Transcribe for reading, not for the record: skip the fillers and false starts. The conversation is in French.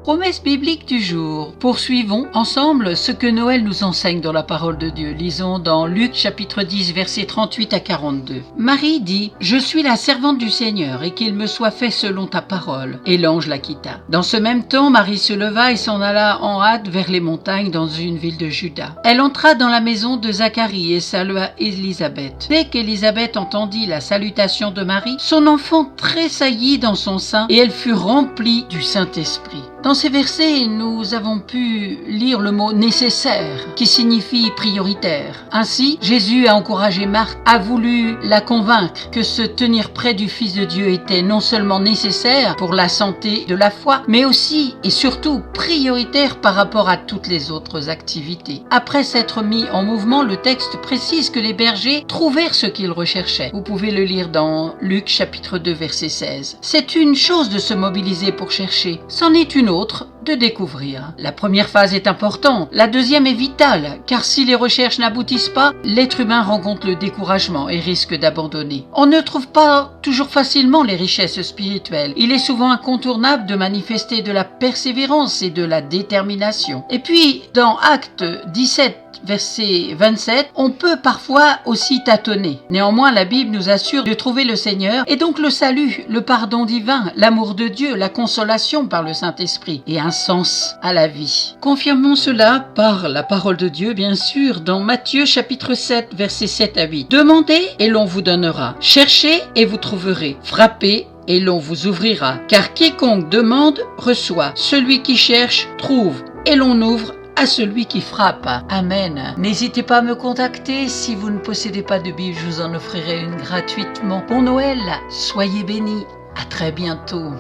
Promesse biblique du jour. Poursuivons ensemble ce que Noël nous enseigne dans la parole de Dieu. Lisons dans Luc chapitre 10 versets 38 à 42. Marie dit: Je suis la servante du Seigneur, et qu'il me soit fait selon ta parole. Et l'ange la quitta. Dans ce même temps, Marie se leva et s'en alla en hâte vers les montagnes dans une ville de Juda. Elle entra dans la maison de Zacharie et salua Élisabeth. Dès qu'Élisabeth entendit la salutation de Marie, son enfant tressaillit dans son sein et elle fut remplie du Saint-Esprit. Dans ces versets, nous avons pu lire le mot « nécessaire » qui signifie prioritaire. Ainsi, Jésus a encouragé Marthe, a voulu la convaincre que se tenir près du Fils de Dieu était non seulement nécessaire pour la santé de la foi, mais aussi et surtout prioritaire par rapport à toutes les autres activités. Après s'être mis en mouvement, le texte précise que les bergers trouvèrent ce qu'ils recherchaient. Vous pouvez le lire dans Luc chapitre 2 verset 16. C'est une chose de se mobiliser pour chercher, c'en est une autre de découvrir. La première phase est importante, la deuxième est vitale, car si les recherches n'aboutissent pas, l'être humain rencontre le découragement et risque d'abandonner. On ne trouve pas toujours facilement les richesses spirituelles. Il est souvent incontournable de manifester de la persévérance et de la détermination. Et puis, dans Actes 17, verset 27, on peut parfois aussi tâtonner. Néanmoins, la Bible nous assure de trouver le Seigneur et donc le salut, le pardon divin, l'amour de Dieu, la consolation par le Saint-Esprit et un sens à la vie. Confirmons cela par la parole de Dieu, bien sûr, dans Matthieu chapitre 7, versets 7 à 8. Demandez et l'on vous donnera. Cherchez et vous trouverez. Frappez et l'on vous ouvrira. Car quiconque demande reçoit. Celui qui cherche trouve et l'on ouvre à celui qui frappe. Amen. N'hésitez pas à me contacter. Si vous ne possédez pas de Bible, je vous en offrirai une gratuitement. Bon Noël, soyez bénis. À très bientôt.